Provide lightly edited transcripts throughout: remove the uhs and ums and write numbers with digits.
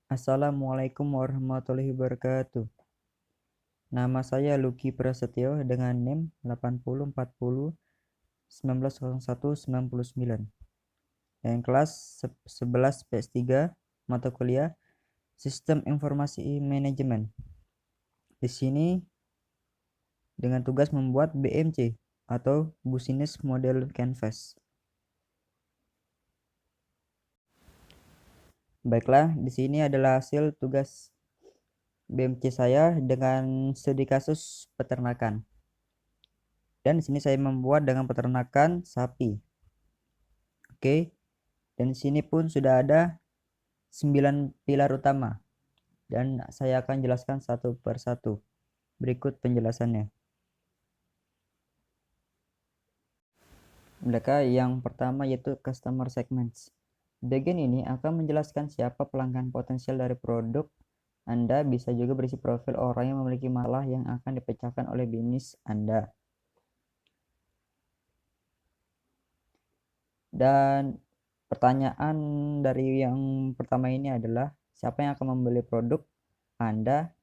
Assalamualaikum warahmatullahi wabarakatuh. Nama saya Lucky Prasetyo dengan NIM 8040190199 yang kelas 11 PS3 mata kuliah Sistem Informasi Manajemen. Di sini dengan tugas membuat BMC atau Business Model Canvas. Baiklah, di sini adalah hasil tugas BMC saya dengan studi kasus peternakan. Dan di sini saya membuat dengan peternakan sapi. Oke. Dan di sini pun sudah ada 9 pilar utama. Dan saya akan jelaskan satu per satu. Berikut penjelasannya. Mereka yang pertama yaitu customer segments. Bagian ini akan menjelaskan siapa pelanggan potensial dari produk Anda, bisa juga berisi profil orang yang memiliki masalah yang akan dipecahkan oleh bisnis Anda. Dan pertanyaan dari yang pertama ini adalah siapa yang akan membeli produk Anda,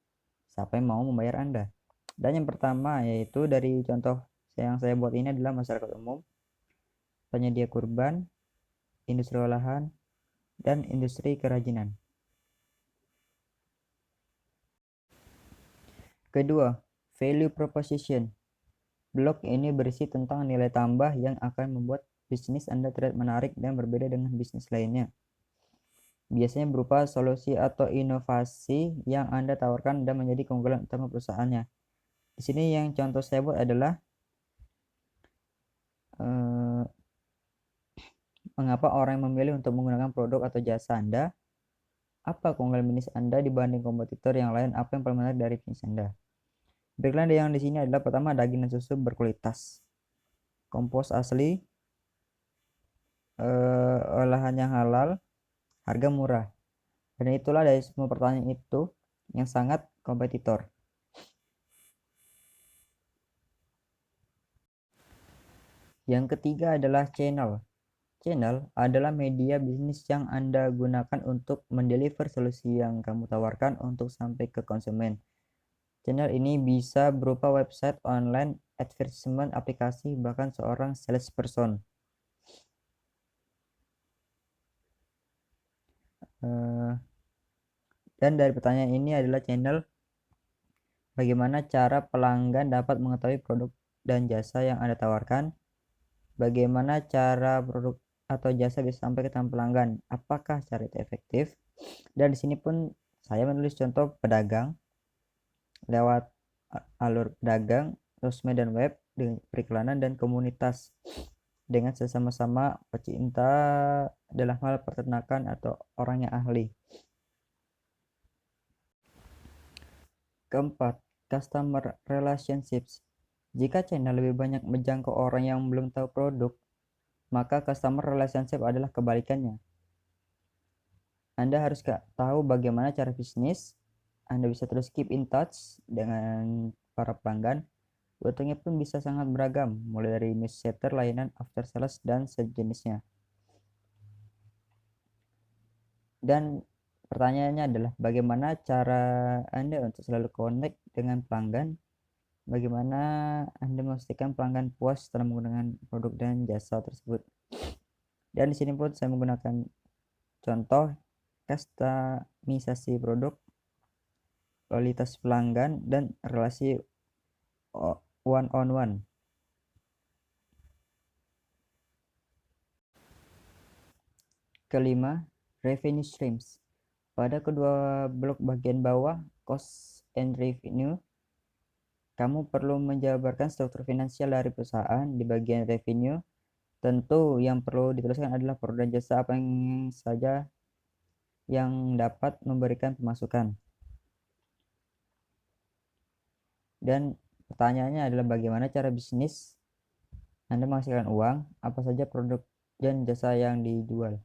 siapa yang mau membayar Anda. Dan yang pertama yaitu dari contoh yang saya buat ini adalah masyarakat umum, penyedia kurban, industri olahan, dan industri kerajinan. Kedua, value proposition. Blok ini berisi tentang nilai tambah yang akan membuat bisnis Anda terlihat menarik dan berbeda dengan bisnis lainnya. Biasanya berupa solusi atau inovasi yang Anda tawarkan dan menjadi keunggulan utama perusahaannya. Di sini yang contoh saya buat adalah mengapa orang memilih untuk menggunakan produk atau jasa Anda? Apa keunggulan bisnis Anda dibanding kompetitor yang lain? Apa yang paling menarik dari bisnis Anda? Background yang di sini adalah pertama, daging dan susu berkualitas, kompos asli, olahan yang halal, harga murah. Dan itulah dari semua pertanyaan itu yang sangat kompetitor. Yang ketiga adalah channel. Channel adalah media bisnis yang Anda gunakan untuk mendeliver solusi yang kamu tawarkan untuk sampai ke konsumen. Channel ini bisa berupa website, online, advertisement, aplikasi, bahkan seorang salesperson. Dan dari pertanyaan ini adalah channel, bagaimana cara pelanggan dapat mengetahui produk dan jasa yang Anda tawarkan? Bagaimana cara produk atau jasa bisa sampai ke tangan pelanggan? Apakah cara itu efektif? Dan di sini pun saya menulis contoh pedagang lewat alur pedagang, sosmed dan web, dengan periklanan dan komunitas dengan sesama-sama pecinta dalam hal peternakan atau orang yang ahli. Keempat, customer relationships. Jika channel lebih banyak menjangkau orang yang belum tahu produk, maka customer relationship adalah kebalikannya. Anda harus tahu bagaimana cara bisnis. Anda bisa terus keep in touch dengan para pelanggan. Bentuknya pun bisa sangat beragam, mulai dari newsletter, layanan after sales, dan sejenisnya. Dan pertanyaannya adalah bagaimana cara Anda untuk selalu connect dengan pelanggan? Bagaimana Anda memastikan pelanggan puas setelah menggunakan produk dan jasa tersebut? Dan di sini pun saya menggunakan contoh kustomisasi produk, loyalitas pelanggan, dan relasi one on one. Kelima, revenue streams. Pada kedua blok bagian bawah, cost and revenue, kamu perlu menjabarkan struktur finansial dari perusahaan. Di bagian revenue, tentu yang perlu dituliskan adalah produk dan jasa apa yang saja yang dapat memberikan pemasukan. Dan pertanyaannya adalah bagaimana cara bisnis Anda menghasilkan uang, apa saja produk dan jasa yang dijual.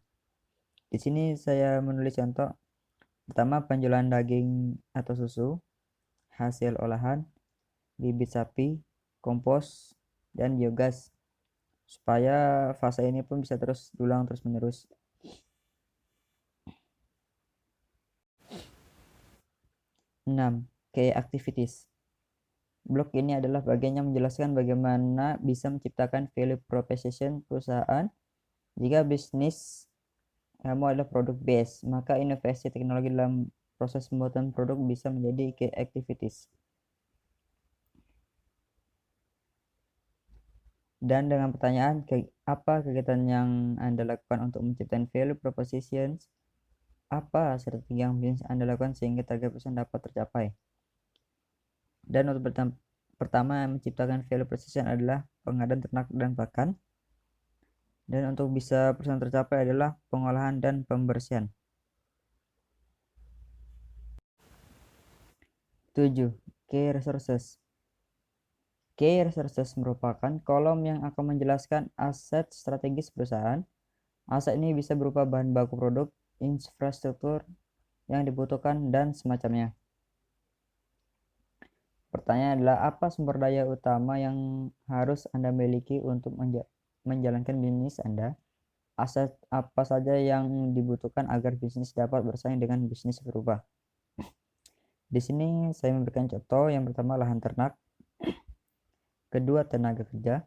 Di sini saya menulis contoh. Pertama, penjualan daging atau susu, hasil olahan, bibit sapi, kompos, dan biogas, supaya fase ini pun bisa terus diulang terus menerus. 6. Key activities. Blok ini adalah bagian yang menjelaskan bagaimana bisa menciptakan value proposition perusahaan. Jika bisnis kamu adalah produk base, maka inovasi teknologi dalam proses pembuatan produk bisa menjadi key activities. Dan dengan pertanyaan, apa kegiatan yang Anda lakukan untuk menciptakan value propositions? Apa strategi yang bisa Anda lakukan sehingga target perusahaan dapat tercapai? Dan untuk pertama, menciptakan value proposition adalah pengadaan ternak dan pakan. Dan untuk bisa perusahaan tercapai adalah pengolahan dan pembersihan. 7. Key resources. Key resources merupakan kolom yang akan menjelaskan aset strategis perusahaan. Aset ini bisa berupa bahan baku produk, infrastruktur yang dibutuhkan, dan semacamnya. Pertanyaan adalah, apa sumber daya utama yang harus Anda miliki untuk menjalankan bisnis Anda? Aset apa saja yang dibutuhkan agar bisnis dapat bersaing dengan bisnis berubah? Di sini saya memberikan contoh. Yang pertama, lahan ternak. Kedua, tenaga kerja.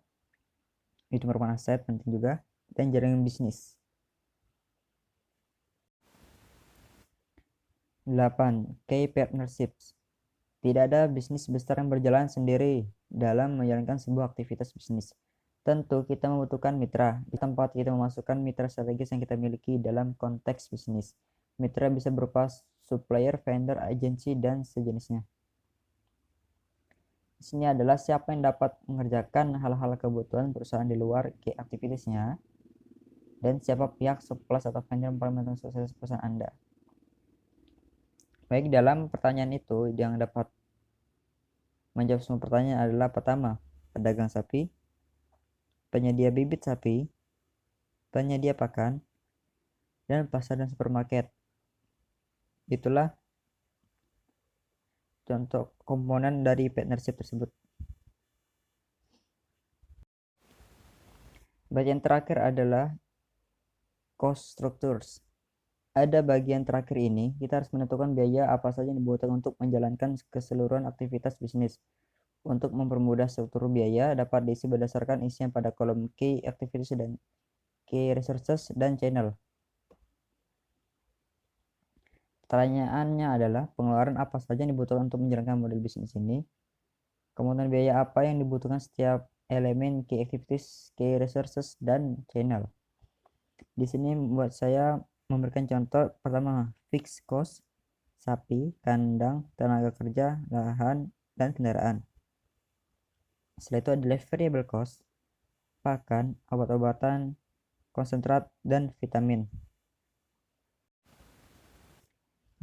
Itu merupakan aset penting juga. Dan jaringan bisnis. 8. Key partnerships. Tidak ada bisnis besar yang berjalan sendiri dalam menjalankan sebuah aktivitas bisnis. Tentu kita membutuhkan mitra. Di tempat kita memasukkan mitra strategis yang kita miliki dalam konteks bisnis. Mitra bisa berupa supplier, vendor, agensi, dan sejenisnya. Di sini adalah siapa yang dapat mengerjakan hal-hal kebutuhan perusahaan di luar key activities-nya, dan siapa pihak supplier atau vendor yang paling penting sukses perusahaan Anda. Baik, dalam pertanyaan itu yang dapat menjawab semua pertanyaan adalah pertama, pedagang sapi, penyedia bibit sapi, penyedia pakan, dan pasar dan supermarket. Itulah contoh komponen dari partnership tersebut. Bagian terakhir adalah cost structures. Ada bagian terakhir ini, kita harus menentukan biaya apa saja yang dibutuhkan untuk menjalankan keseluruhan aktivitas bisnis. Untuk mempermudah struktur biaya dapat diisi berdasarkan isian pada kolom key activities dan key resources dan channel. Pertanyaannya adalah, pengeluaran apa saja yang dibutuhkan untuk menjalankan model bisnis ini? Kemudian biaya apa yang dibutuhkan setiap elemen key activities, key resources, dan channel. Di sini membuat saya memberikan contoh. Pertama, fixed cost, sapi, kandang, tenaga kerja, lahan, dan kendaraan. Setelah itu adalah variable cost, pakan, obat-obatan, konsentrat, dan vitamin.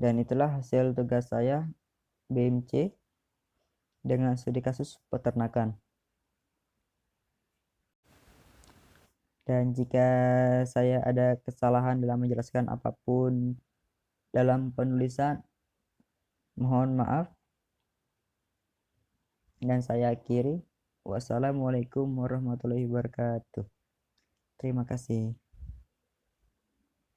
Dan itulah hasil tugas saya BMC dengan studi kasus peternakan. Dan jika saya ada kesalahan dalam menjelaskan apapun dalam penulisan, mohon maaf. Dan saya akhiri. Wassalamualaikum warahmatullahi wabarakatuh. Terima kasih.